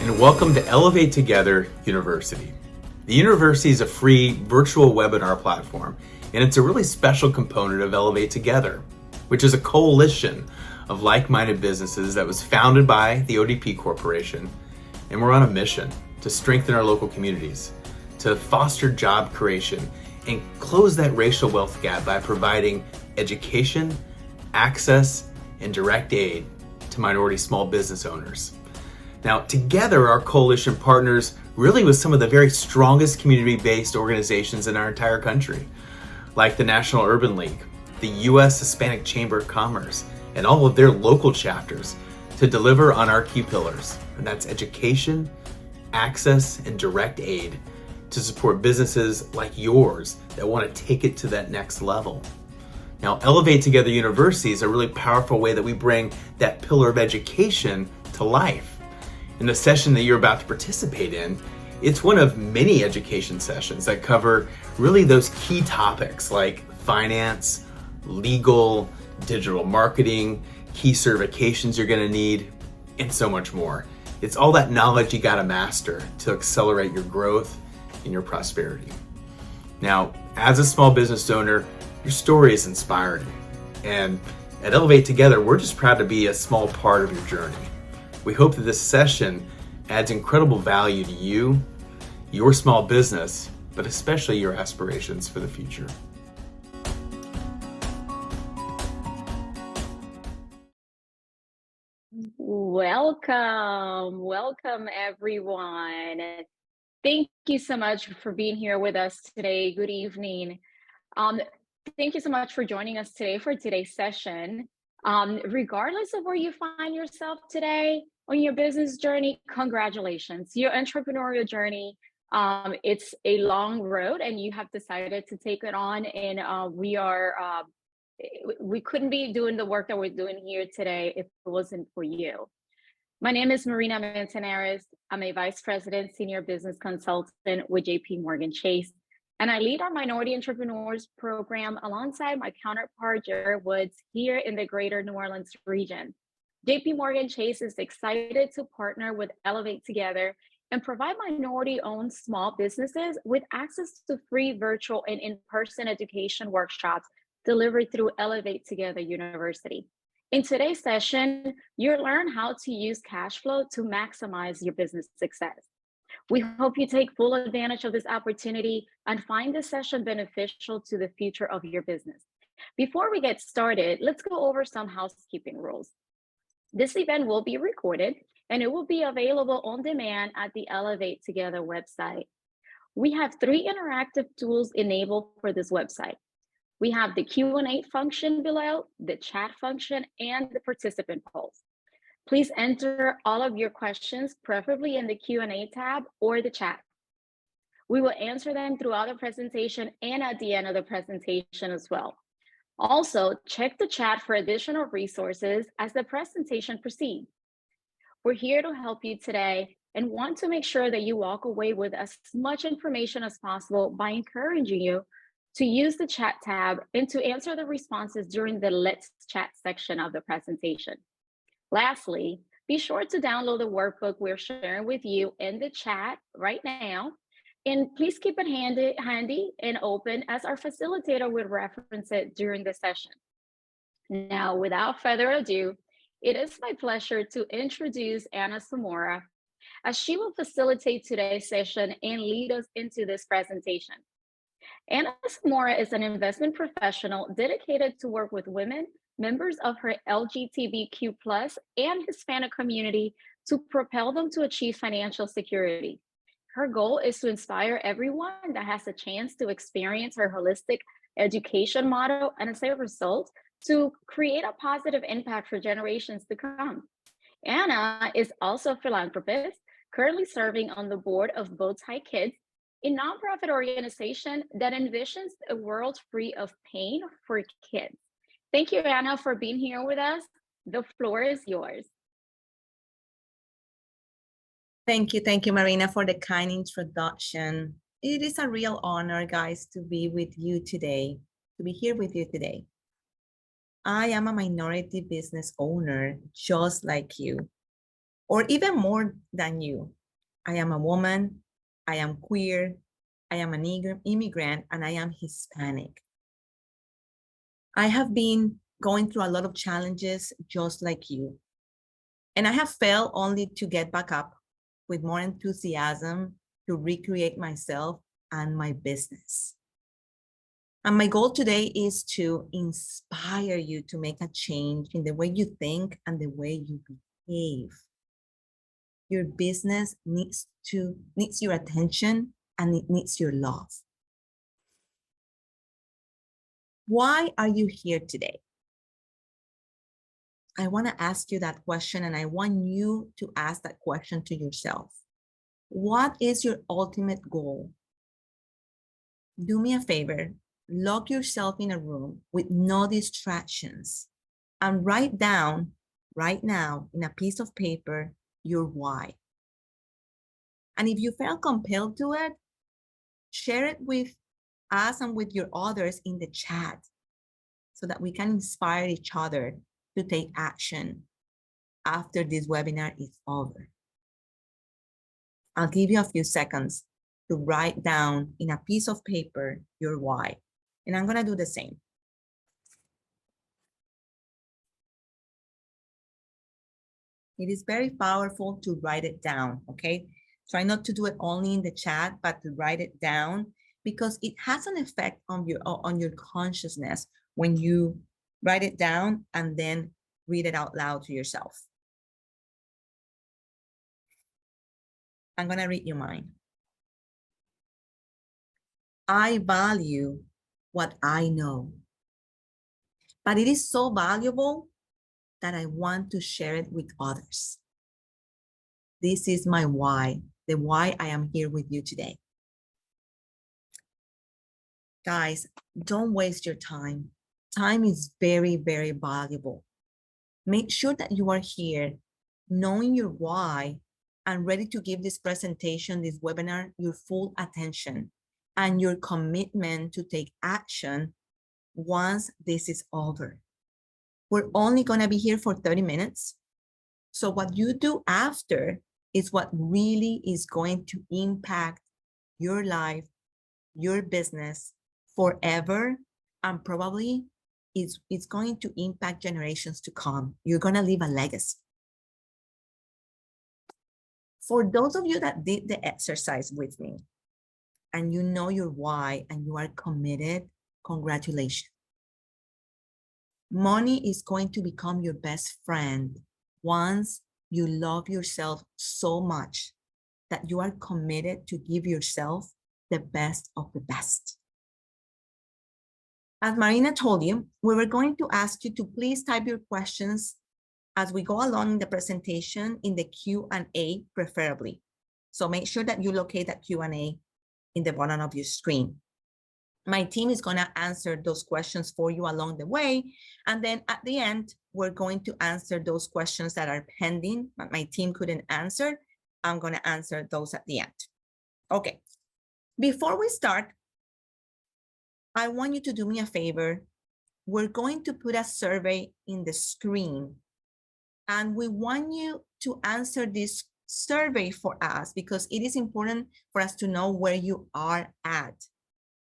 and welcome to Elevate Together University. The university is a free virtual webinar platform, and it's a really special component of Elevate Together, which is a coalition of like-minded businesses that was founded by the ODP Corporation, and we're on a mission to strengthen our local communities, to foster job creation, and close that racial wealth gap by providing education, access, and direct aid to minority small business owners. Now, together, our coalition partners really with some of the very strongest community-based organizations in our entire country, like the National Urban League, the U.S. Hispanic Chamber of Commerce, and all of their local chapters to deliver on our key pillars, and that's education, access, and direct aid to support businesses like yours that want to take it to that next level. Now, Elevate Together University is a really powerful way that we bring that pillar of education to life. In the session that you're about to participate in, it's one of many education sessions that cover really those key topics like finance, legal, digital marketing, key certifications you're going to need, and so much more. It's all that knowledge you got to master to accelerate your growth and your prosperity. Now, as a small business owner, your story is inspiring. And at Elevate Together, we're just proud to be a small part of your journey. We hope that this session adds incredible value to you, your small business, but especially your aspirations for the future. Welcome everyone. Thank you so much for being here with us today. Good evening. Thank you so much for joining us today for today's session. Regardless of where you find yourself today on your business journey, congratulations. Your entrepreneurial journey, it's a long road and you have decided to take it on, and we couldn't be doing the work that we're doing here today if it wasn't for you. My name is Marina Manzanares. I'm a Vice President, Senior Business Consultant with JP Morgan Chase, and I lead our Minority Entrepreneurs Program alongside my counterpart, Jared Woods, here in the Greater New Orleans region. JP Morgan Chase is excited to partner with Elevate Together and provide minority-owned small businesses with access to free virtual and in-person education workshops delivered through Elevate Together University. In today's session, you'll learn how to use cash flow to maximize your business success. We hope you take full advantage of this opportunity and find this session beneficial to the future of your business. Before we get started, let's go over some housekeeping rules. This event will be recorded and it will be available on demand at the Elevate Together website. We have 3 interactive tools enabled for this website. We have the Q&A function below, the chat function, and the participant polls. Please enter all of your questions, preferably in the Q&A tab or the chat. We will answer them throughout the presentation and at the end of the presentation as well. Also, check the chat for additional resources as the presentation proceeds. We're here to help you today and want to make sure that you walk away with as much information as possible by encouraging you to use the chat tab and to answer the responses during the Let's Chat section of the presentation. Lastly, be sure to download the workbook we're sharing with you in the chat right now. And please keep it handy and open as our facilitator will reference it during the session. Now, without further ado, it is my pleasure to introduce Anna Samora as she will facilitate today's session and lead us into this presentation. Anna Samora is an investment professional dedicated to work with women, members of her LGBTQ+ and Hispanic community to propel them to achieve financial security. Her goal is to inspire everyone that has a chance to experience her holistic education model and as a result, to create a positive impact for generations to come. Anna is also a philanthropist, currently serving on the board of Bowtie Kids, a nonprofit organization that envisions a world free of pain for kids. Thank you, Anna, for being here with us. The floor is yours. Thank you, Marina, for the kind introduction. It is a real honor, guys, to be with you today, to be here with you today. I am a minority business owner, just like you. or even more than you. I am a woman, I am queer, I am an immigrant, and I am Hispanic. I have been going through a lot of challenges just like you. And I have failed only to get back up with more enthusiasm to recreate myself and my business. And my goal today is to inspire you to make a change in the way you think and the way you behave. Your business needs your attention, and it needs your love. Why are you here today? I want to ask you that question, and I want you to ask that question to yourself. What is your ultimate goal? Do me a favor, lock yourself in a room with no distractions and write down right now in a piece of paper your why. And if you feel compelled to it, share it with us and with your others in the chat so that we can inspire each other to take action after this webinar is over. I'll give you a few seconds to write down in a piece of paper your why. And I'm gonna do the same. It is very powerful to write it down, okay? Try not to do it only in the chat, but to write it down, because it has an effect on your consciousness when you write it down and then read it out loud to yourself. I'm gonna read you mine. I value what I know, but it is so valuable that I want to share it with others. This is my why, the why I am here with you today. Guys, don't waste your time. Time is very, very valuable. Make sure that you are here knowing your why and ready to give this presentation, this webinar, your full attention and your commitment to take action once this is over. We're only gonna be here for 30 minutes. So what you do after is what really is going to impact your life, your business forever, and probably it's going to impact generations to come. You're gonna leave a legacy. For those of you that did the exercise with me, and you know your why and you are committed, congratulations. Money is going to become your best friend once you love yourself so much that you are committed to give yourself the best of the best. As Marina told you, we were going to ask you to please type your questions as we go along in the presentation in the Q&A preferably. So make sure that you locate that Q&A in the bottom of your screen. My team is going to answer those questions for you along the way. And then at the end, we're going to answer those questions that are pending, but my team couldn't answer. I'm going to answer those at the end. Okay. Before we start, I want you to do me a favor. We're going to put a survey in the screen, and we want you to answer this survey for us because it is important for us to know where you are at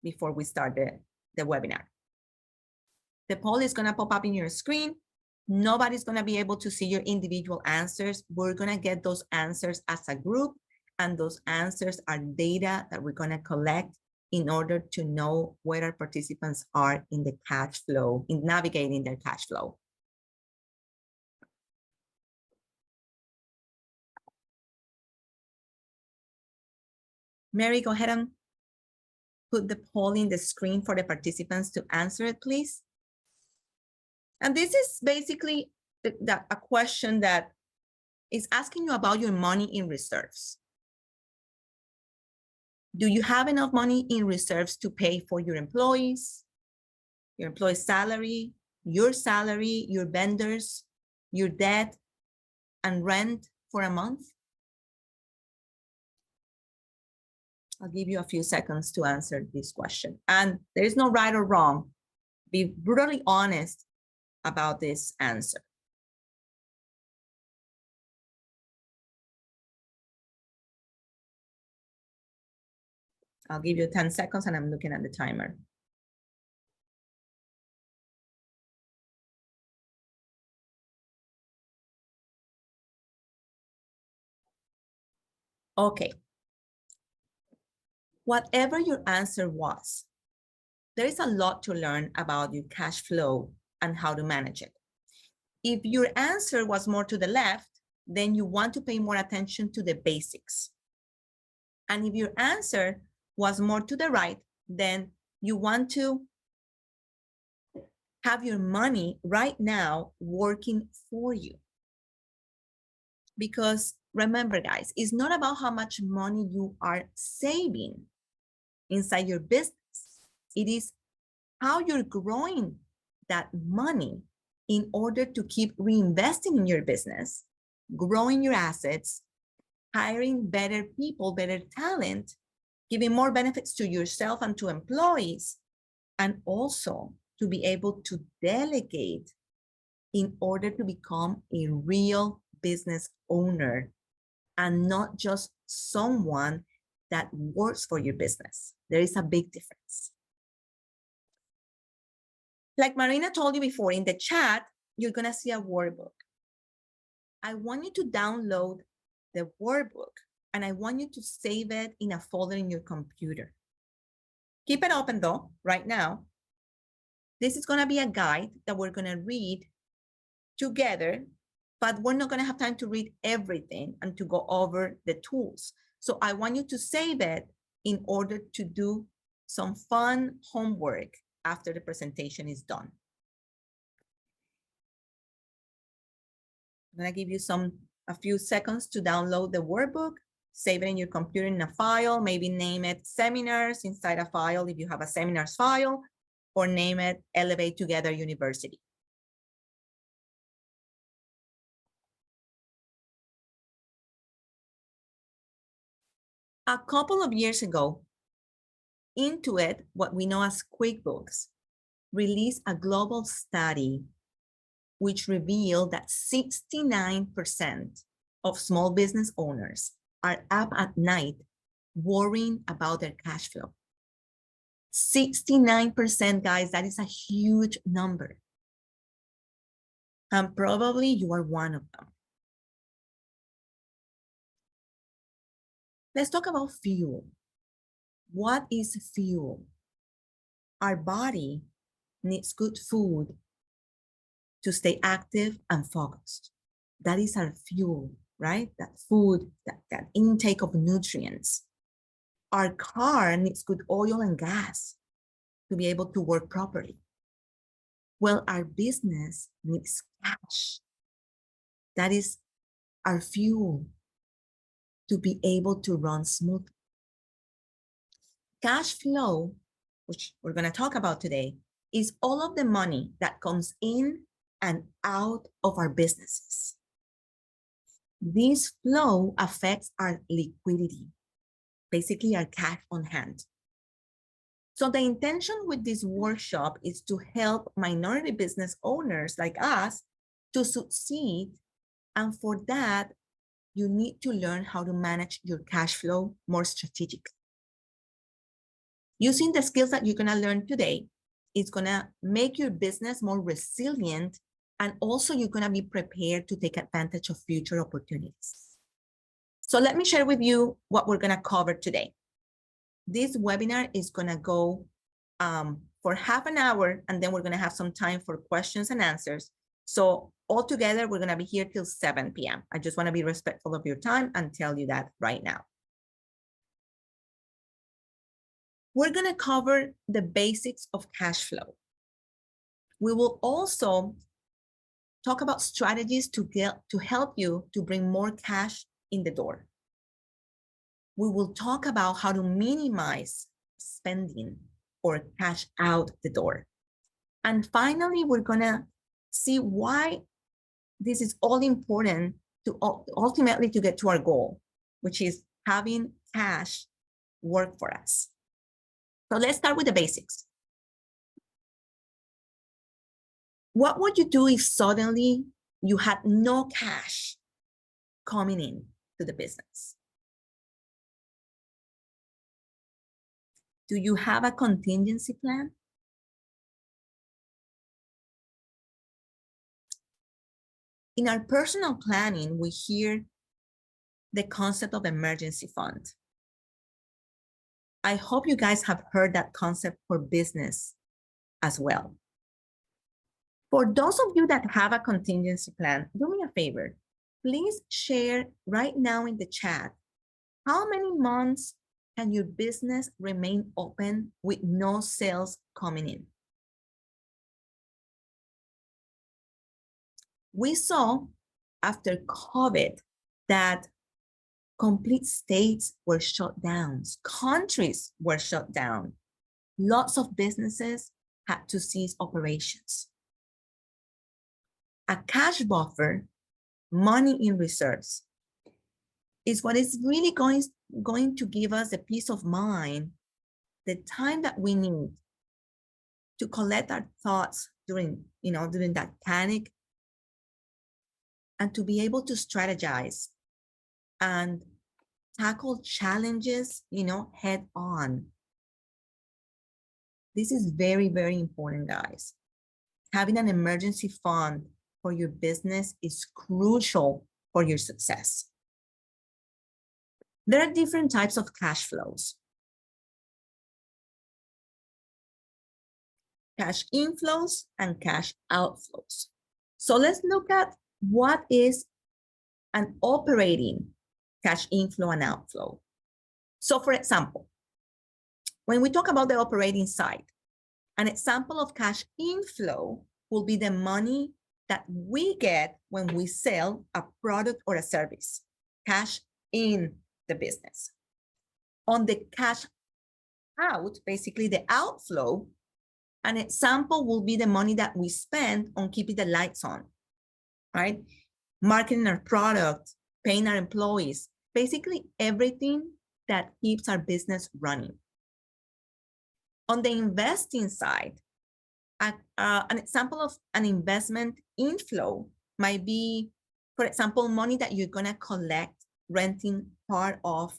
before we start the webinar. The poll is going to pop up in your screen. Nobody's going to be able to see your individual answers. We're going to get those answers as a group, and those answers are data that we're going to collect in order to know where our participants are in the cash flow, in navigating their cash flow. Mary, go ahead and put the poll in the screen for the participants to answer it, please. And this is basically a question that is asking you about your money in reserves. Do you have enough money in reserves to pay for your employees' salary, your vendors, your debt, and rent for a month? I'll give you a few seconds to answer this question. And there is no right or wrong. Be brutally honest about this answer. I'll give you 10 seconds and I'm looking at the timer. Okay. Whatever your answer was, there is a lot to learn about your cash flow and how to manage it. If your answer was more to the left, then you want to pay more attention to the basics. And if your answer was more to the right, then you want to have your money right now working for you. Because remember, guys, it's not about how much money you are saving inside your business. It is how you're growing that money in order to keep reinvesting in your business, growing your assets, hiring better people, better talent, giving more benefits to yourself and to employees, and also to be able to delegate in order to become a real business owner and not just someone that works for your business. There is a big difference. Like Marina told you before, in the chat, you're gonna see a workbook. I want you to download the workbook and I want you to save it in a folder in your computer. Keep it open though, right now. This is gonna be a guide that we're gonna read together, but we're not gonna have time to read everything and to go over the tools. So I want you to save it in order to do some fun homework after the presentation is done. I'm gonna give you a few seconds to download the workbook, save it in your computer in a file, maybe name it seminars inside a file if you have a seminars file, or name it Elevate Together University. A couple of years ago, Intuit, what we know as QuickBooks, released a global study which revealed that 69% of small business owners are up at night worrying about their cash flow. 69%, guys, that is a huge number. And probably you are one of them. Let's talk about fuel. What is fuel? Our body needs good food to stay active and focused. That is our fuel, right? That food, that intake of nutrients. Our car needs good oil and gas to be able to work properly. Well, our business needs cash. That is our fuel to be able to run smoothly. Cash flow, which we're going to talk about today, is all of the money that comes in and out of our businesses. This flow affects our liquidity, basically our cash on hand. So the intention with this workshop is to help minority business owners like us to succeed. And for that, you need to learn how to manage your cash flow more strategically. Using the skills that you're gonna learn today, it's gonna make your business more resilient, and also you're gonna be prepared to take advantage of future opportunities. So let me share with you what we're gonna cover today. This webinar is gonna go for half an hour, and then we're gonna have some time for questions and answers. So altogether, we're gonna be here till 7 p.m. I just wanna be respectful of your time and tell you that right now. We're gonna cover the basics of cash flow. We will also talk about strategies to help you to bring more cash in the door. We will talk about how to minimize spending or cash out the door. And finally, we're gonna see why this is all important to ultimately to get to our goal, which is having cash work for us. So let's start with the basics. What would you do if suddenly you had no cash coming in to the business? Do you have a contingency plan? In our personal planning, we hear the concept of emergency fund. I hope you guys have heard that concept for business as well. For those of you that have a contingency plan, do me a favor. Please share right now in the chat, how many months can your business remain open with no sales coming in? We saw after COVID that complete states were shut down, countries were shut down. Lots of businesses had to cease operations. A cash buffer, money in reserves, is what is really going to give us the peace of mind, the time that we need to collect our thoughts during that panic, and to be able to strategize and tackle challenges, head on. This is very, very important, guys. Having an emergency fund for your business is crucial for your success. There are different types of cash flows. Cash inflows and cash outflows. So let's look at what is an operating cash inflow and outflow. So for example, when we talk about the operating side, an example of cash inflow will be the money that we get when we sell a product or a service, cash in the business. On the cash out, basically the outflow, an example will be the money that we spend on keeping the lights on, right? Marketing our product, paying our employees, basically everything that keeps our business running. On the investing side, an example of an investment inflow might be, for example, money that you're going to collect renting part of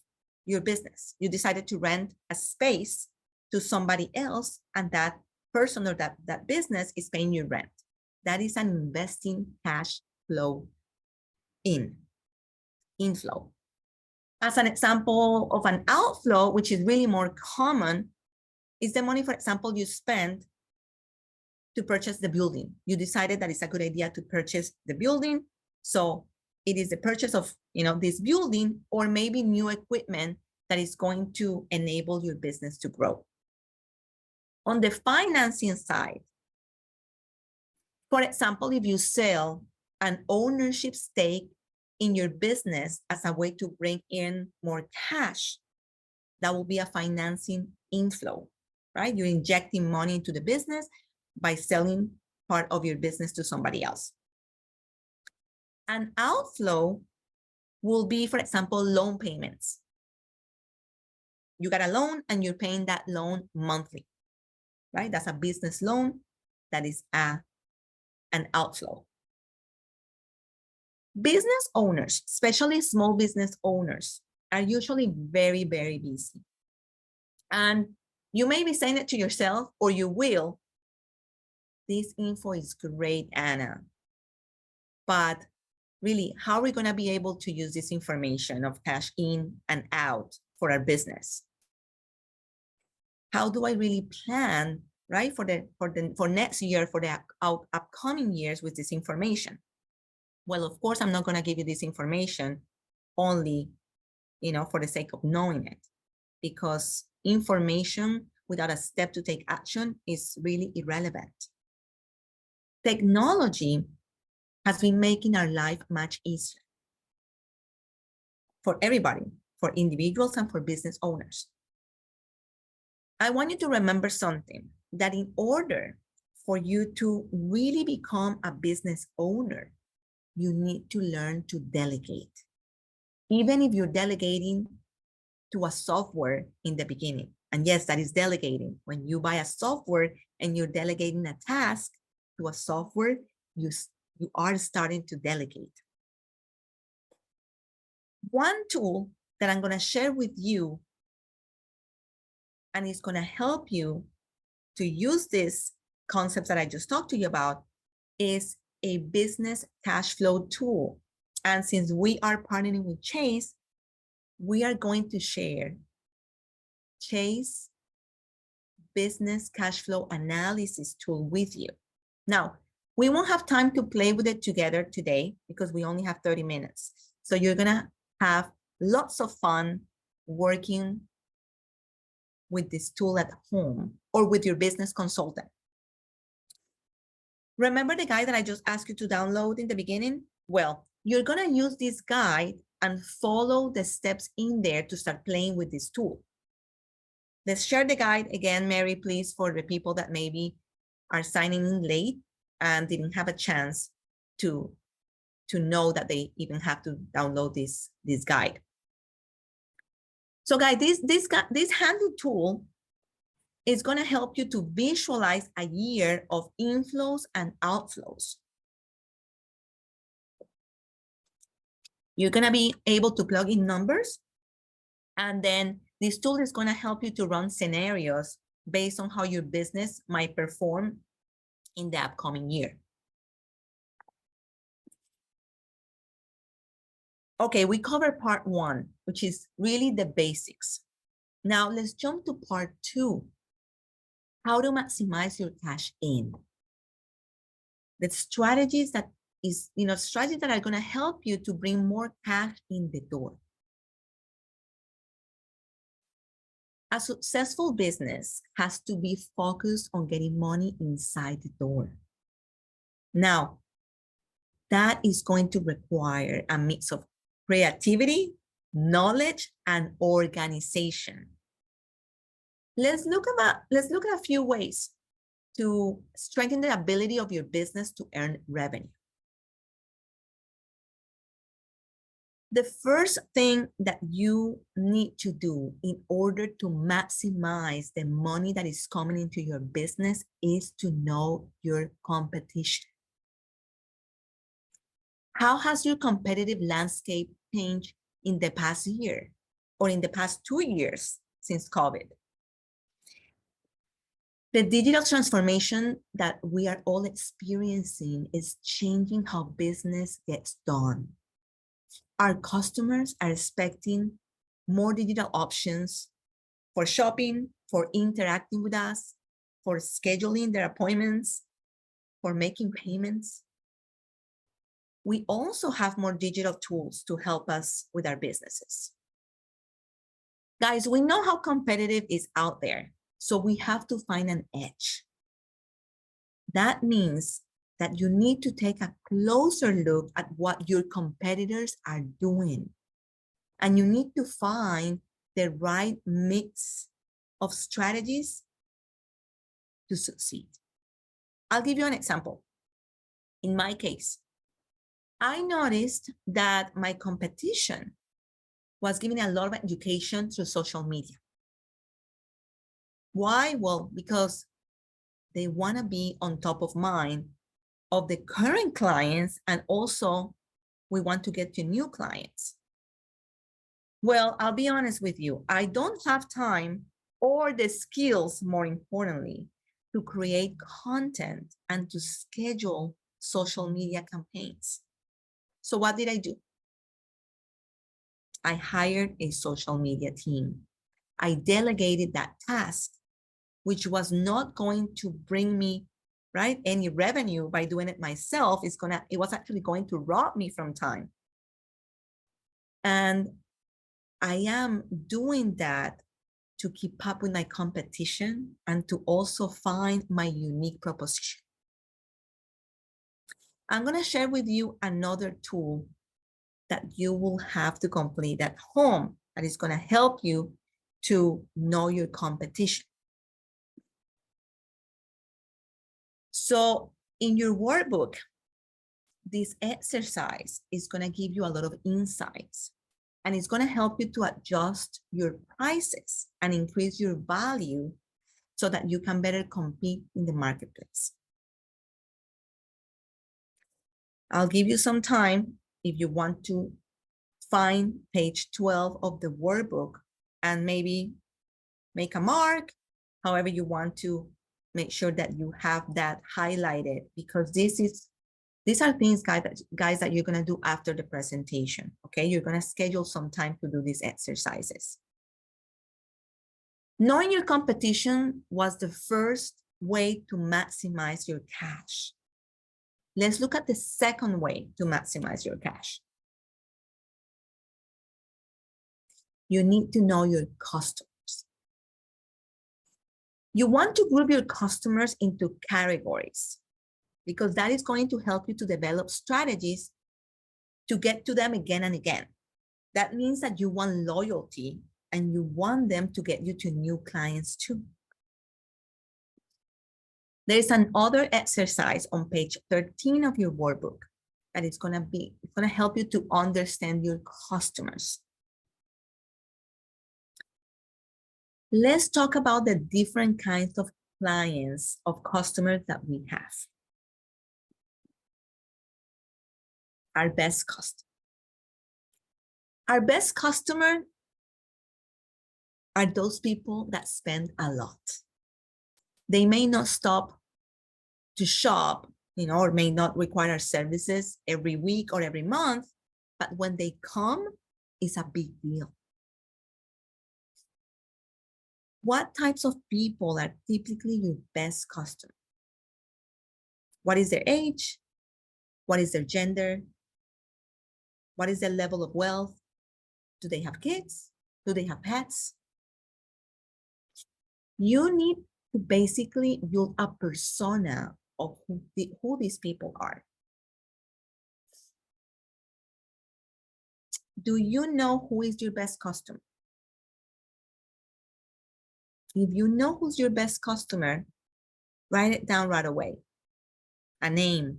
your business. You decided to rent a space to somebody else, and that person or that business is paying you rent. That is an investing cash flow inflow. As an example of an outflow, which is really more common, is the money, for example, you spend to purchase the building. You decided that it's a good idea to purchase the building. So it is the purchase of this building, or maybe new equipment that is going to enable your business to grow. On the financing side, for example, if you sell an ownership stake in your business as a way to bring in more cash, that will be a financing inflow, right? You're injecting money into the business by selling part of your business to somebody else. An outflow will be, for example, loan payments. You got a loan and you're paying that loan monthly, right? That's a business loan. That is an outflow. Business owners, especially small business owners, are usually very, very busy. And you may be saying it to yourself, or you will, this info is great, Anna. But really, how are we going to be able to use this information of cash in and out for our business? How do I really plan, right, for next year, for the upcoming years with this information? Well, of course, I'm not going to give you this information only, for the sake of knowing it, because information without a step to take action is really irrelevant. Technology has been making our life much easier for everybody, for individuals and for business owners. I want you to remember something, that in order for you to really become a business owner, you need to learn to delegate. Even if you're delegating to a software in the beginning. And yes, that is delegating. When you buy a software and you're delegating a task to a software, you are starting to delegate. One tool that I'm going to share with you and it's going to help you to use this concepts that I just talked to you about, is a business cash flow tool. And since we are partnering with Chase, we are going to share Chase business cash flow analysis tool with you. Now, we won't have time to play with it together today because we only have 30 minutes. So you're gonna have lots of fun working with this tool at home or with your business consultant. Remember the guide that I just asked you to download in the beginning? Well, you're gonna use this guide and follow the steps in there to start playing with this tool. Let's share the guide again, Mary, please, for the people that maybe are signing in late and didn't have a chance to know that they even have to download this guide. So guys, this handy tool is going to help you to visualize a year of inflows and outflows. You're going to be able to plug in numbers, and then this tool is going to help you to run scenarios based on how your business might perform in the upcoming year. Okay, we covered part one, which is really the basics. Now let's jump to part two, how to maximize your cash in. The strategies that strategies that are going to help you to bring more cash in the door. A successful business has to be focused on getting money inside the door. Now, that is going to require a mix of creativity, knowledge, and organization. Let's look at a few ways to strengthen the ability of your business to earn revenue. The first thing that you need to do in order to maximize the money that is coming into your business is to know your competition. How has your competitive landscape changed in the past year or in the past 2 years since COVID? The digital transformation that we are all experiencing is changing how business gets done. Our customers are expecting more digital options for shopping, for interacting with us, for scheduling their appointments, for making payments. We also have more digital tools to help us with our businesses. Guys, we know how competitive is out there, so we have to find an edge. That means that you need to take a closer look at what your competitors are doing. And you need to find the right mix of strategies to succeed. I'll give you an example. In my case, I noticed that my competition was giving a lot of education through social media. Why? Well, because they want to be on top of mind of the current clients, and also we want to get to new clients. Well, I'll be honest with you, I don't have time or the skills, more importantly, to create content and to schedule social media campaigns. So what did I do? I hired a social media team. I delegated that task, which was not going to bring me any revenue by doing it myself. It was actually going to rob me from time. And I am doing that to keep up with my competition and to also find my unique proposition. I'm going to share with you another tool that you will have to complete at home that is going to help you to know your competition. So in your workbook, this exercise is going to give you a lot of insights, and it's going to help you to adjust your prices and increase your value so that you can better compete in the marketplace. I'll give you some time if you want to find page 12 of the workbook and maybe make a mark, however you want to make sure that you have that highlighted, because these are things, guys, that you're going to do after the presentation. Okay, you're going to schedule some time to do these exercises. Knowing your competition was the first way to maximize your cash. Let's look at the second way to maximize your cash. You need to know your customers. You want to group your customers into categories, because that is going to help you to develop strategies to get to them again and again. That means that you want loyalty and you want them to get you to new clients too. There is another exercise on page 13 of your workbook that it's going to help you to understand your customers. Let's talk about the different kinds of clients, of customers that we have. Our best customer. Our best customer are those people that spend a lot. They may not stop to shop, or may not require our services every week or every month, but when they come, it's a big deal. What types of people are typically your best customers? What is their age? What is their gender? What is their level of wealth? Do they have kids? Do they have pets? You need to basically build a persona of who these people are. Do you know who is your best customer? If you know who's your best customer, write it down right away. A name,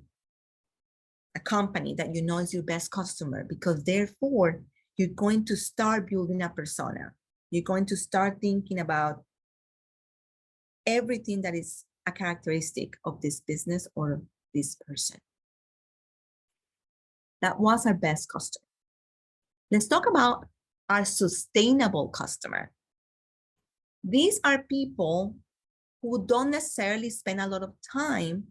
a company that you know is your best customer, because therefore you're going to start building a persona. You're going to start thinking about everything that is a characteristic of this business or this person. That was our best customer. Let's talk about our sustainable customer. These are people who don't necessarily spend a lot of time.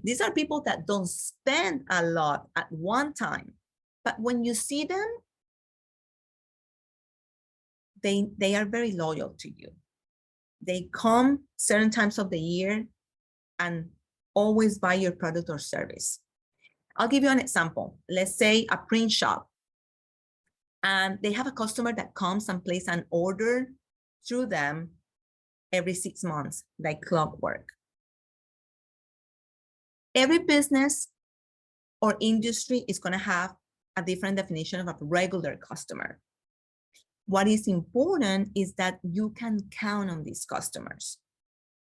These are people that don't spend a lot at one time, but when you see them, they are very loyal to you. They come certain times of the year and always buy your product or service. I'll give you an example. Let's say a print shop, and they have a customer that comes and places an order through them every 6 months, like clockwork. Every business or industry is going to have a different definition of a regular customer. What is important is that you can count on these customers.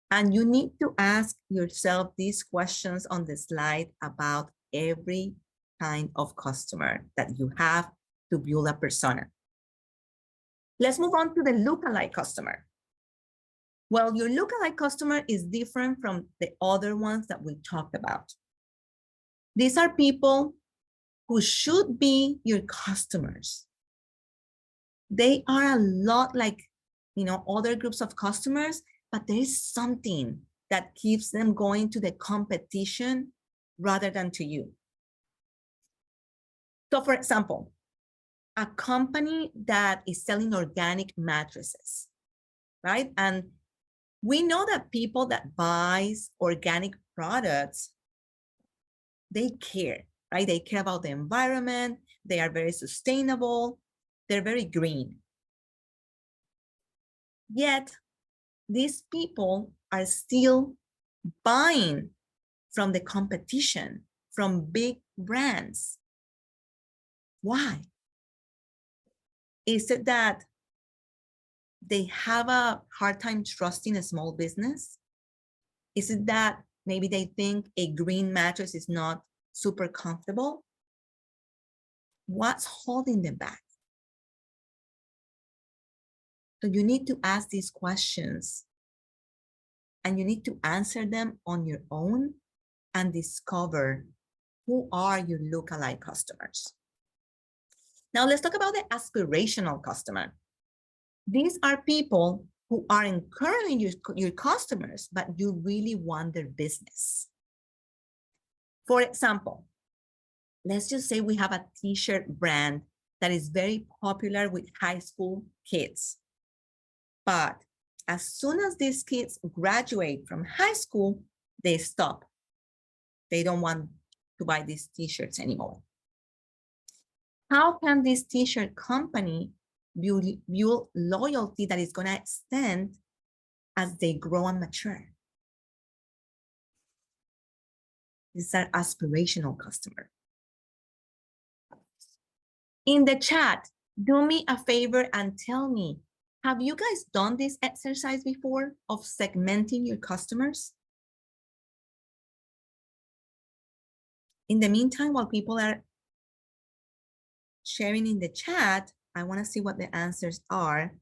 And you need to ask yourself these questions on the slide about every kind of customer that you have to build a persona. Let's move on to the lookalike customer. Well, your lookalike customer is different from the other ones that we talked about. These are people who should be your customers. They are a lot like, other groups of customers, but there is something that keeps them going to the competition rather than to you. So for example, a company that is selling organic mattresses, right? And we know that people that buys organic products, they care, right? They care about the environment. They are very sustainable. They're very green. Yet, these people are still buying from the competition, from big brands. Why? Is it that they have a hard time trusting a small business? Is it that maybe they think a green mattress is not super comfortable? What's holding them back? So you need to ask these questions, and you need to answer them on your own and discover who are your lookalike customers. Now let's talk about the aspirational customer. These are people who aren't currently your customers, but you really want their business. For example, let's just say we have a t-shirt brand that is very popular with high school kids. But as soon as these kids graduate from high school, they stop. They don't want to buy these t-shirts anymore. How can this t-shirt company build loyalty that is going to extend as they grow and mature? These are aspirational customer. In the chat, do me a favor and tell me, have you guys done this exercise before of segmenting your customers? In the meantime, while people are sharing in the chat, I want to see what the answers are.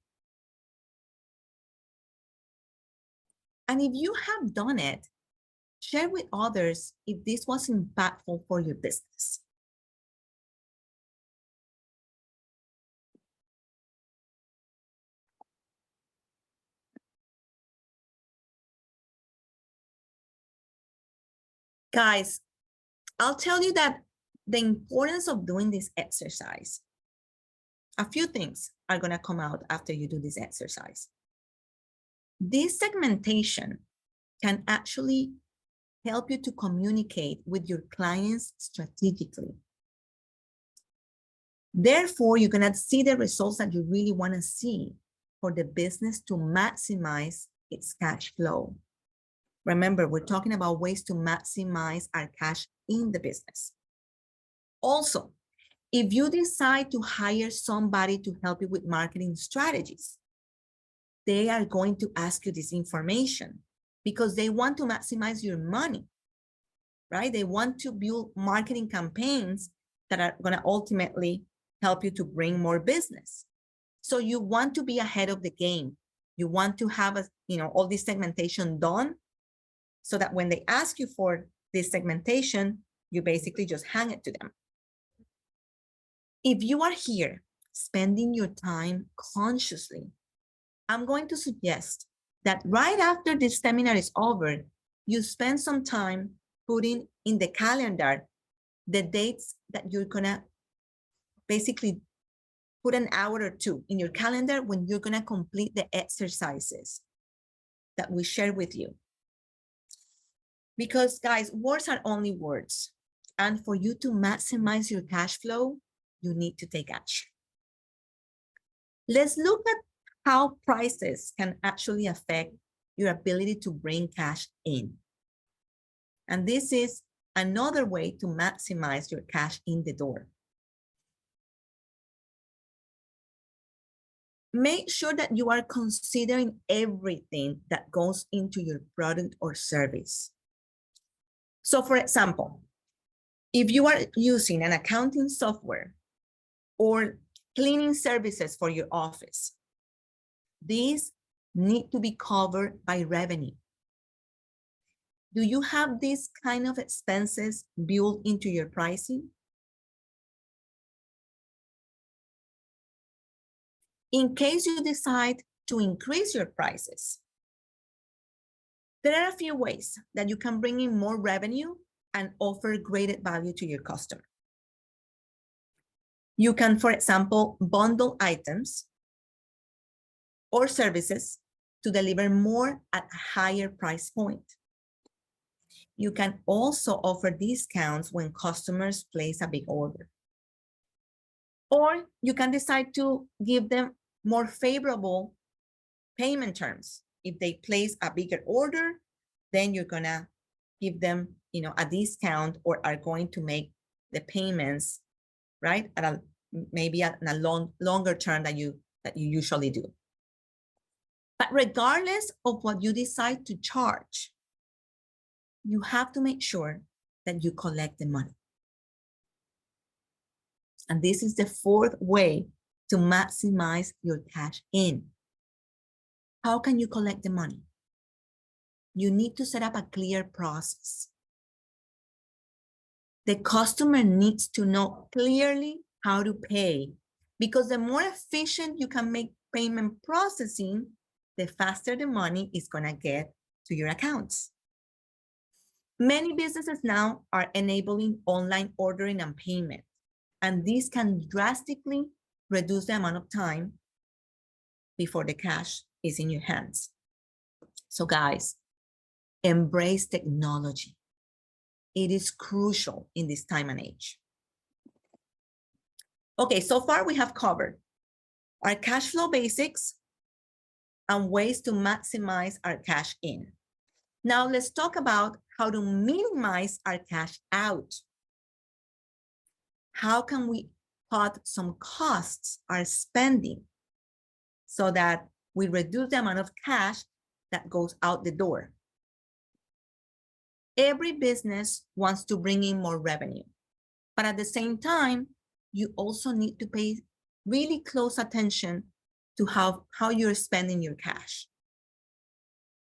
And if you have done it, share with others if this was impactful for your business. Guys, I'll tell you that the importance of doing this exercise, a few things are going to come out after you do this exercise. This segmentation can actually help you to communicate with your clients strategically. Therefore, you're going to see the results that you really want to see for the business to maximize its cash flow. Remember, we're talking about ways to maximize our cash in the business. Also, if you decide to hire somebody to help you with marketing strategies, they are going to ask you this information because they want to maximize your money, right? They want to build marketing campaigns that are going to ultimately help you to bring more business. So you want to be ahead of the game. You want to have all this segmentation done so that when they ask you for this segmentation, you basically just hang it to them. If you are here spending your time consciously, I'm going to suggest that right after this seminar is over, you spend some time putting in the calendar the dates that you're gonna basically put an hour or two in your calendar when you're gonna complete the exercises that we share with you. Because guys, words are only words. And for you to maximize your cash flow, you need to take action. Let's look at how prices can actually affect your ability to bring cash in. And this is another way to maximize your cash in the door. Make sure that you are considering everything that goes into your product or service. So for example, if you are using an accounting software or cleaning services for your office, these need to be covered by revenue. Do you have these kind of expenses built into your pricing? In case you decide to increase your prices, there are a few ways that you can bring in more revenue and offer greater value to your customer. You can, for example, bundle items or services to deliver more at a higher price point. You can also offer discounts when customers place a big order. Or you can decide to give them more favorable payment terms. If they place a bigger order, then you're gonna give them, a discount or are going to make the payments, right, at maybe a longer term that you usually do. But regardless of what you decide to charge, you have to make sure that you collect the money. And this is the fourth way to maximize your cash in. How can you collect the money? You need to set up a clear process. The customer needs to know clearly how to pay because the more efficient you can make payment processing, the faster the money is going to get to your accounts. Many businesses now are enabling online ordering and payment, and this can drastically reduce the amount of time before the cash is in your hands. So guys, embrace technology. It is crucial in this time and age. Okay, so far we have covered our cash flow basics and ways to maximize our cash in. Now let's talk about how to minimize our cash out. How can we cut some costs, our spending, so that we reduce the amount of cash that goes out the door? Every business wants to bring in more revenue, but at the same time, you also need to pay really close attention to how you're spending your cash.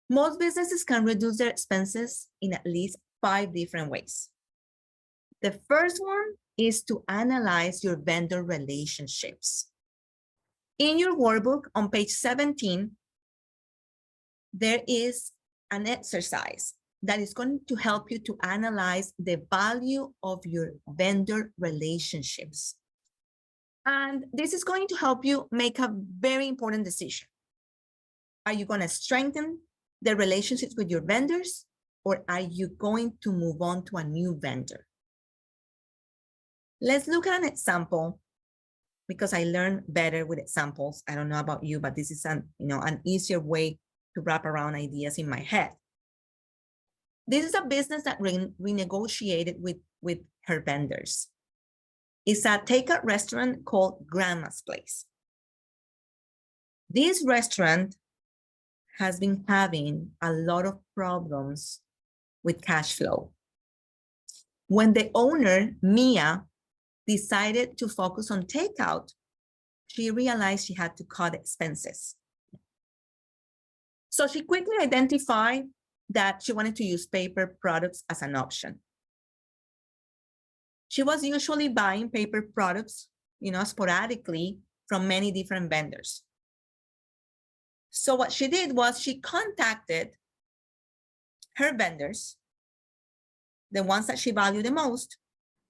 Most businesses can reduce their expenses in at least 5 different ways. The first one is to analyze your vendor relationships. In your workbook on page 17, there is an exercise that is going to help you to analyze the value of your vendor relationships. And this is going to help you make a very important decision. Are you going to strengthen the relationships with your vendors, or are you going to move on to a new vendor? Let's look at an example, because I learn better with examples. I don't know about you, but this is an easier way to wrap around ideas in my head. This is a business that renegotiated with her vendors. It's a takeout restaurant called Grandma's Place. This restaurant has been having a lot of problems with cash flow. When the owner, Mia, decided to focus on takeout, she realized she had to cut expenses. So she quickly identified that she wanted to use paper products as an option. She was usually buying paper products, sporadically from many different vendors. So what she did was she contacted her vendors, the ones that she valued the most,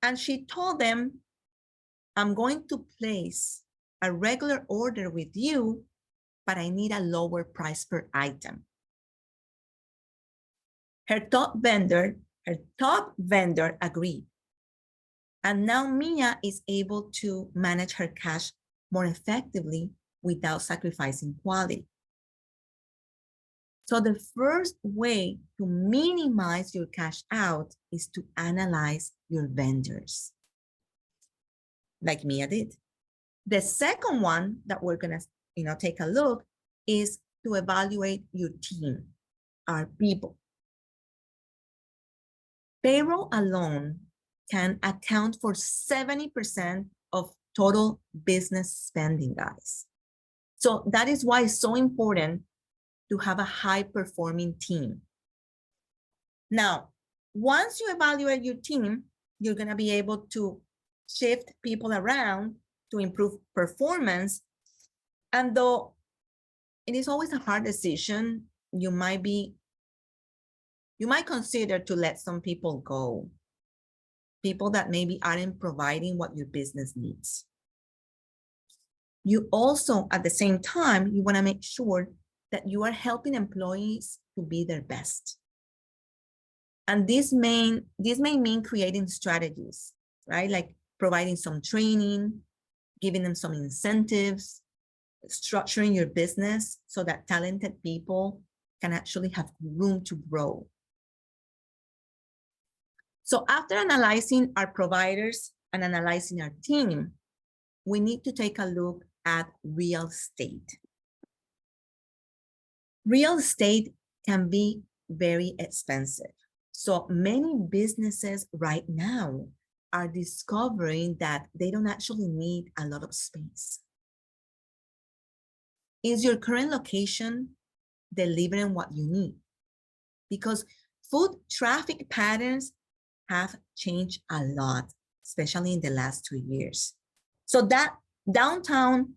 and she told them, I'm going to place a regular order with you, but I need a lower price per item. Her top vendor agreed. And now Mia is able to manage her cash more effectively without sacrificing quality. So the first way to minimize your cash out is to analyze your vendors, like Mia did. The second one that we're gonna take a look is to evaluate your team, our people. Payroll alone can account for 70% of total business spending, guys. So that is why it's so important to have a high-performing team. Now, once you evaluate your team, you're going to be able to shift people around to improve performance. And though it is always a hard decision, you might consider to let some people go. People that maybe aren't providing what your business needs. You also, at the same time, you want to make sure that you are helping employees to be their best. And this may mean creating strategies, right? Like providing some training, giving them some incentives, structuring your business so that talented people can actually have room to grow. So after analyzing our providers and analyzing our team, we need to take a look at real estate. Real estate can be very expensive. So many businesses right now are discovering that they don't actually need a lot of space. Is your current location delivering what you need? Because foot traffic patterns have changed a lot, especially in the last 2 years. So that downtown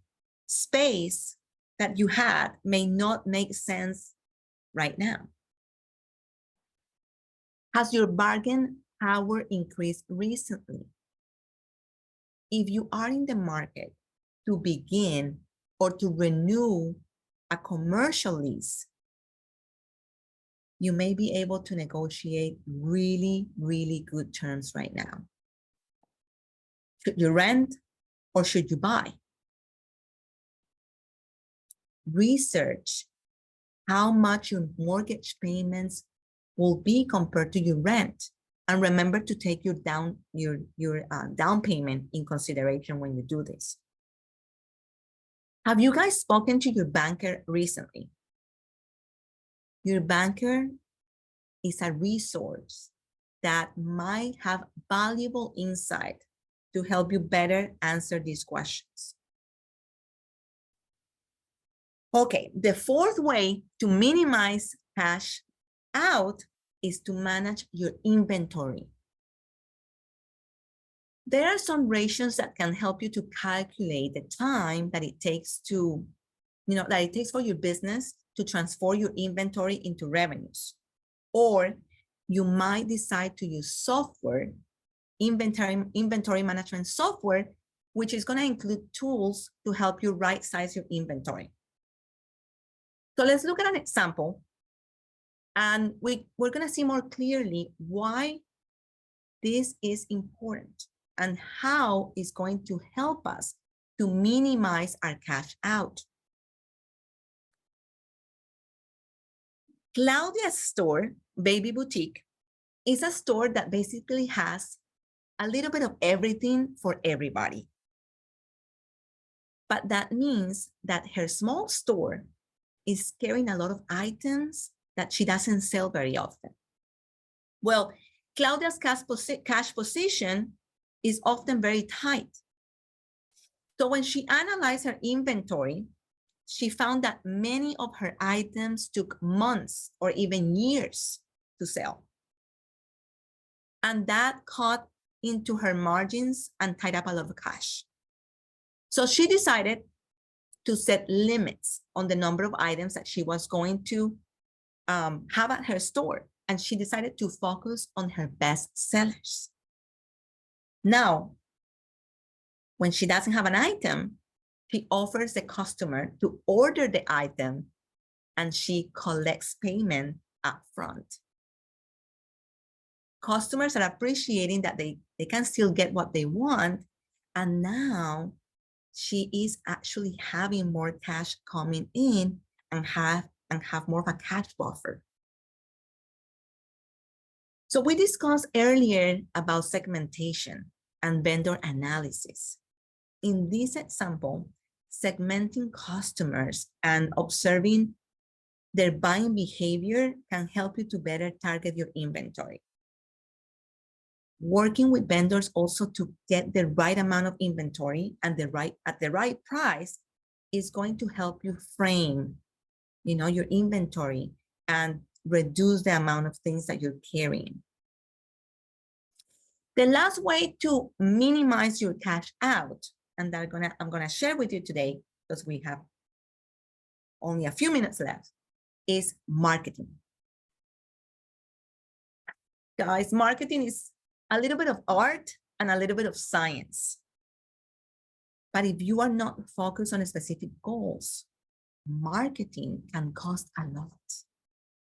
space that you had may not make sense right now. Has your bargain power increased recently? If you are in the market to begin or to renew a commercial lease, you may be able to negotiate really, really good terms right now. Should you rent or should you buy? Research how much your mortgage payments will be compared to your rent. And remember to take your down payment in consideration when you do this. Have you guys spoken to your banker recently? Your banker is a resource that might have valuable insight to help you better answer these questions. Okay, the fourth way to minimize cash out is to manage your inventory. There are some ratios that can help you to calculate the time that it takes to, that it takes for your business to transform your inventory into revenues. Or you might decide to use software, inventory management software, which is going to include tools to help you right-size your inventory. So let's look at an example, and we're going to see more clearly why this is important and how it's going to help us to minimize our cash out. Claudia's store, Baby Boutique, is a store that basically has a little bit of everything for everybody. But that means that her small store is carrying a lot of items that she doesn't sell very often. Well, Claudia's cash position is often very tight. So when she analyzed her inventory, she found that many of her items took months or even years to sell. And that cut into her margins and tied up a lot of cash. So she decided to set limits on the number of items that she was going to have at her store. And she decided to focus on her best sellers. Now, when she doesn't have an item, she offers the customer to order the item and she collects payment up front. Customers are appreciating that they can still get what they want. And now she is actually having more cash coming in and have more of a cash buffer. So we discussed earlier about segmentation and vendor analysis. In this example, segmenting customers and observing their buying behavior can help you to better target your inventory. Working with vendors also to get the right amount of inventory and at the right price is going to help you frame, your inventory and reduce the amount of things that you're carrying. The last way to minimize your cash out, and that I'm gonna share with you today because we have only a few minutes left, is marketing. Guys, marketing is a little bit of art and a little bit of science. But if you are not focused on specific goals, marketing can cost a lot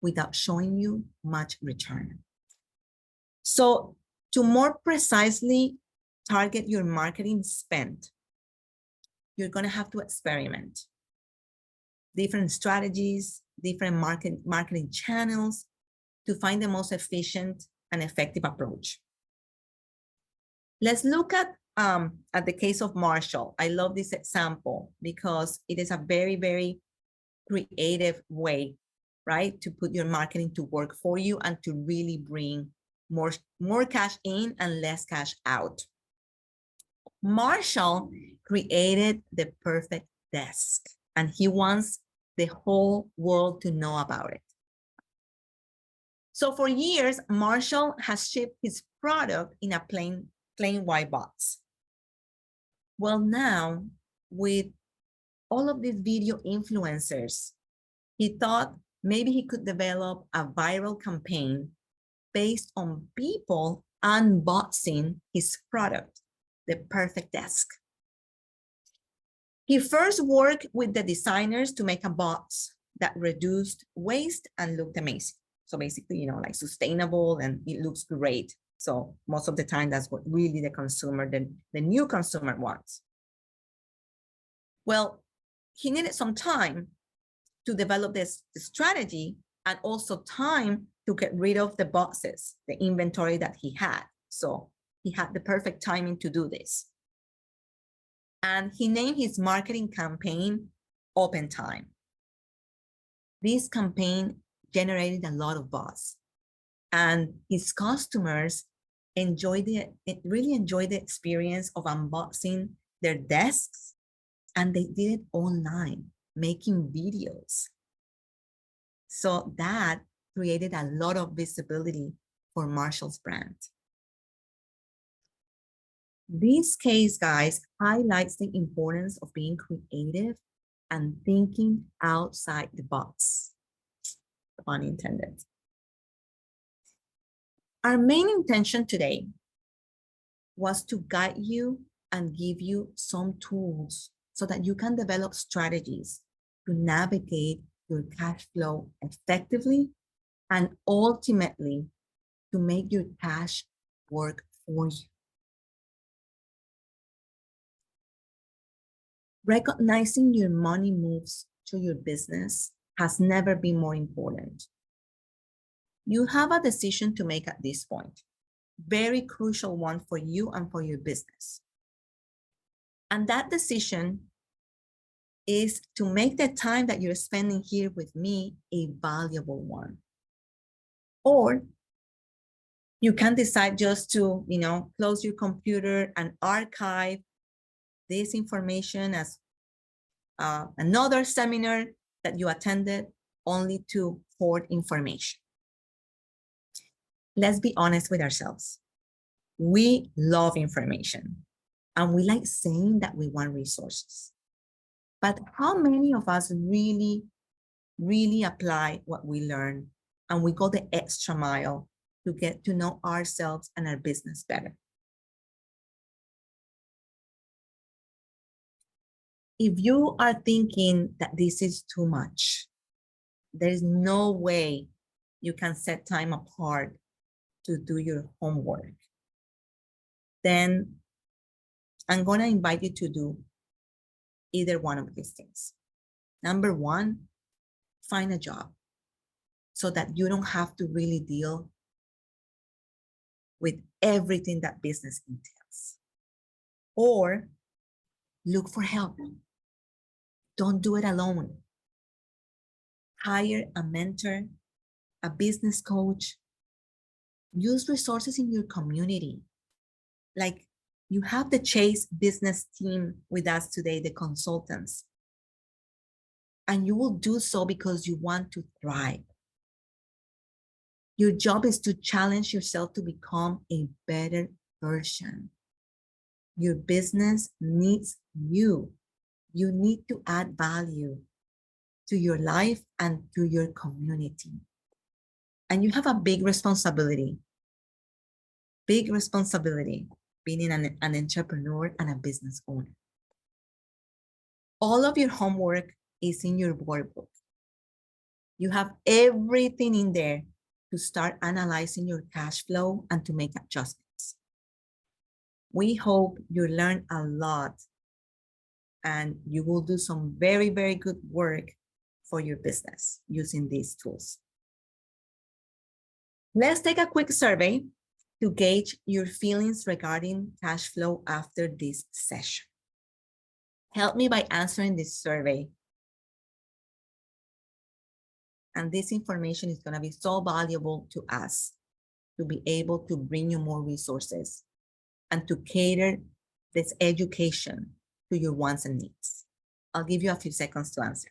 without showing you much return. So to more precisely target your marketing spend, you're going to have to experiment different strategies, different marketing channels to find the most efficient and effective approach. Let's look at the case of Marshall. I love this example because it is a very, very creative way, right, to put your marketing to work for you and to really bring more cash in and less cash out. Marshall created the perfect desk, and he wants the whole world to know about it. So for years, Marshall has shipped his product in a plain white box. Well, now with all of these video influencers, he thought maybe he could develop a viral campaign based on people unboxing his product, the perfect desk. He first worked with the designers to make a box that reduced waste and looked amazing. So basically, you know, like sustainable and it looks great. So most of the time, that's what really the consumer, the new consumer wants. Well, he needed some time to develop this strategy and also time to get rid of the boxes, the inventory that he had. So he had the perfect timing to do this. And he named his marketing campaign Open Time. This campaign generated a lot of buzz, and his customers really enjoyed the experience of unboxing their desks, and they did it online, making videos. So that created a lot of visibility for Marshall's brand. This case, guys, highlights the importance of being creative and thinking outside the box, pun intended. Our main intention today was to guide you and give you some tools so that you can develop strategies to navigate your cash flow effectively and ultimately to make your cash work for you. Recognizing your money moves to your business has never been more important. You have a decision to make at this point, very crucial one for you and for your business. And that decision is to make the time that you're spending here with me a valuable one. Or you can decide just to, close your computer and archive this information as another seminar that you attended only to hoard information. Let's be honest with ourselves. We love information and we like saying that we want resources. But how many of us really apply what we learn and we go the extra mile to get to know ourselves and our business better? If you are thinking that this is too much, there is no way you can set time apart to do your homework, then I'm going to invite you to do either one of these things. Number one, find a job so that you don't have to really deal with everything that business entails. Or look for help. Don't do it alone. Hire a mentor, a business coach. Use resources in your community. Like you have the Chase business team with us today, the consultants. And you will do so because you want to thrive. Your job is to challenge yourself to become a better version. Your business needs you. You need to add value to your life and to your community. And you have a big responsibility being an entrepreneur and a business owner. All of your homework is in your workbook. You have everything in there to start analyzing your cash flow and to make adjustments. We hope you learn a lot and you will do some very, very good work for your business using these tools. Let's take a quick survey to gauge your feelings regarding cash flow after this session. Help me by answering this survey. And this information is going to be so valuable to us to be able to bring you more resources and to cater this education to your wants and needs. I'll give you a few seconds to answer.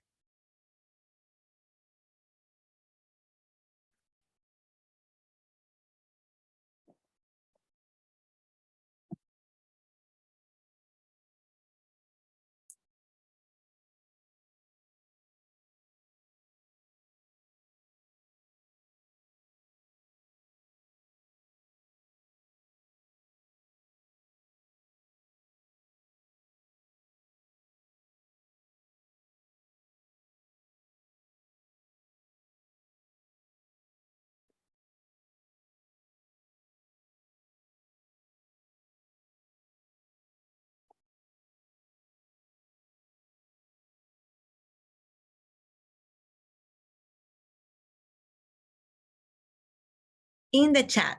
in the chat,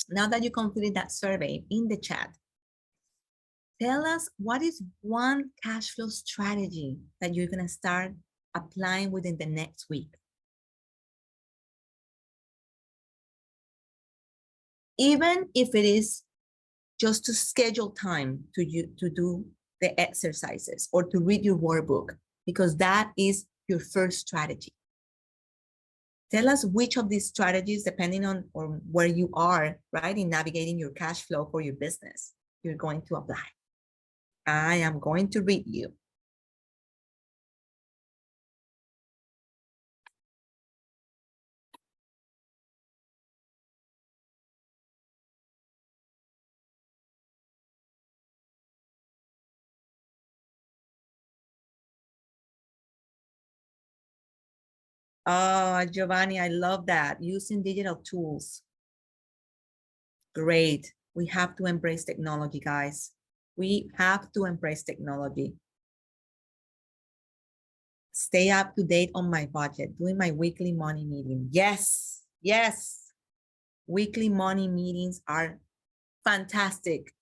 now that you completed that survey, in the chat, tell us what is one cash flow strategy that you're going to start applying within the next week. Even if it is just to schedule time to do the exercises or to read your workbook, because that is your first strategy. Tell us which of these strategies, depending on or where you are, right, in navigating your cash flow for your business, you're going to apply. I am going to read you. Oh, Giovanni, I love that. Using digital tools. Great. We have to embrace technology, guys. We have to embrace technology. Stay up to date on my budget, doing my weekly money meeting. Yes, yes. Weekly money meetings are fantastic.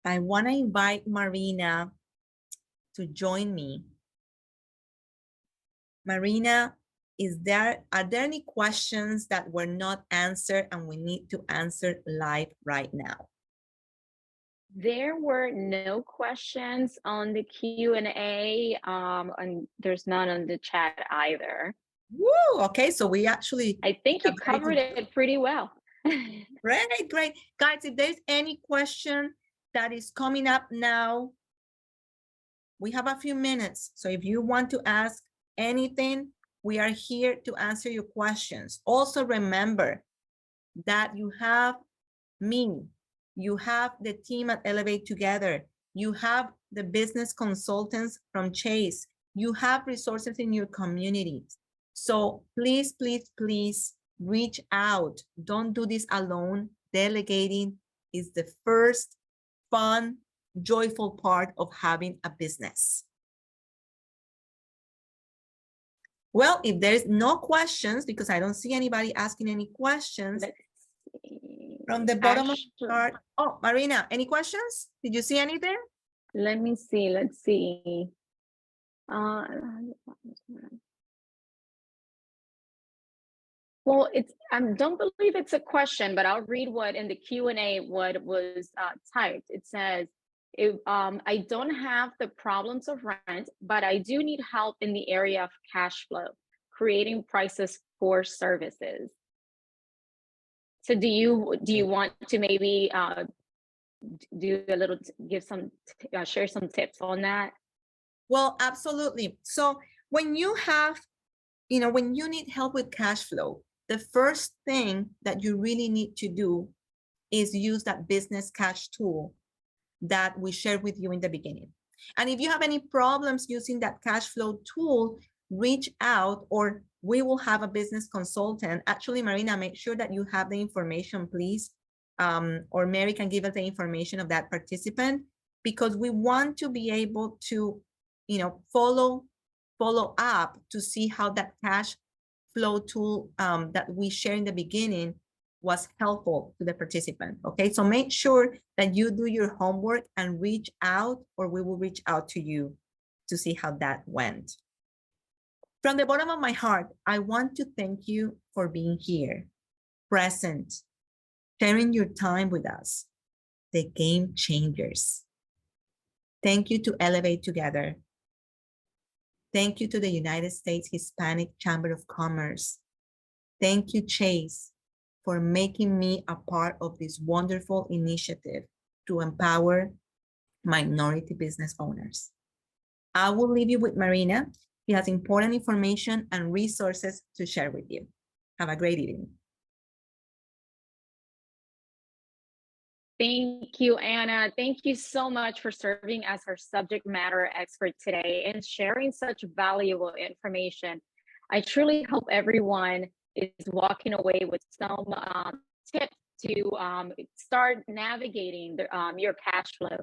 I want to invite Marina to join me. Marina, are there any questions that were not answered and we need to answer live right now? There were no questions on the Q&A, and there's none on the chat either. Woo, okay, so we actually... I think you covered it pretty well. Great, great. Guys, if there's any question that is coming up now, we have a few minutes. So if you want to ask anything, we are here to answer your questions. Also remember that you have me, you have the team at Elevate Together, you have the business consultants from Chase, you have resources in your communities. So please, please, please reach out. Don't do this alone. Delegating is the first fun, joyful part of having a business. Well, if there's no questions, because I don't see anybody asking any questions, from the bottom of the chart. Oh, Marina, any questions? Did you see anything? Let me see. Let's see. Well, it's I don't believe it's a question, but I'll read what in the Q&A what was typed. It says, I don't have the problems of rent, but I do need help in the area of cash flow, creating prices for services. So do you want to maybe do a little, share some tips on that? Well, absolutely. So when you have, when you need help with cash flow, the first thing that you really need to do is use that business cash tool that we shared with you in the beginning. And if you have any problems using that cash flow tool, reach out, or we will have a business consultant. Actually, Marina, make sure that you have the information, please. Or Mary can give us the information of that participant, because we want to be able to, follow up to see how that cash flow tool that we shared in the beginning was helpful to the participant. Okay, so make sure that you do your homework and reach out, or we will reach out to you to see how that went. From the bottom of my heart, I want to thank you for being here, present, sharing your time with us, the game changers. Thank you to Elevate Together. Thank you to the United States Hispanic Chamber of Commerce. Thank you, Chase, for making me a part of this wonderful initiative to empower minority business owners. I will leave you with Marina. She has important information and resources to share with you. Have a great evening. Thank you, Anna. Thank you so much for serving as our subject matter expert today and sharing such valuable information. I truly hope everyone is walking away with some tips to start navigating your cash flow.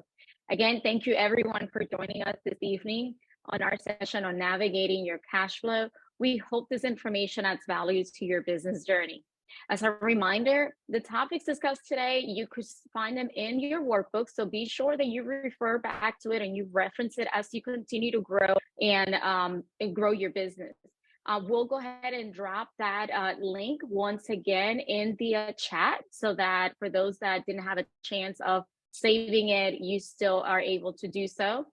Again, thank you everyone for joining us this evening on our session on navigating your cash flow. We hope this information adds value to your business journey. As a reminder, the topics discussed today, you could find them in your workbook. So be sure that you refer back to it and you reference it as you continue to grow and grow your business. We'll go ahead and drop that link once again in the chat so that for those that didn't have a chance of saving it, you still are able to do so.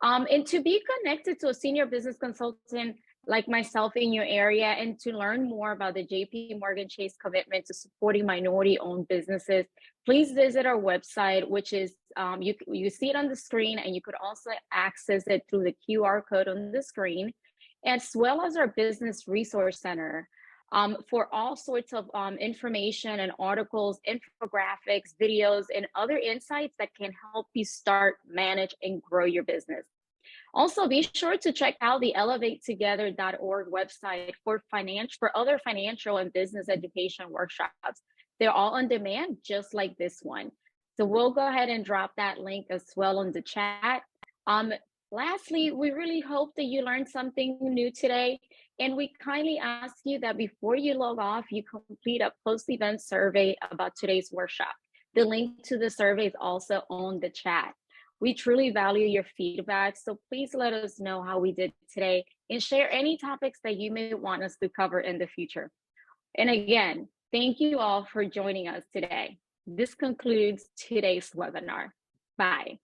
And to be connected to a senior business consultant like myself in your area and to learn more about the JP Morgan Chase commitment to supporting minority-owned businesses, please visit our website, which is, you see it on the screen, and you could also access it through the QR code on the screen, as well as our Business Resource Center. For all sorts of information and articles, infographics, videos, and other insights that can help you start, manage, and grow your business. Also, be sure to check out the elevatetogether.org website for other financial and business education workshops. They're all on demand, just like this one. So we'll go ahead and drop that link as well on the chat. Lastly, we really hope that you learned something new today. And we kindly ask you that before you log off, you complete a post-event survey about today's workshop. The link to the survey is also on the chat. We truly value your feedback, so please let us know how we did today and share any topics that you may want us to cover in the future. And again, thank you all for joining us today. This concludes today's webinar. Bye.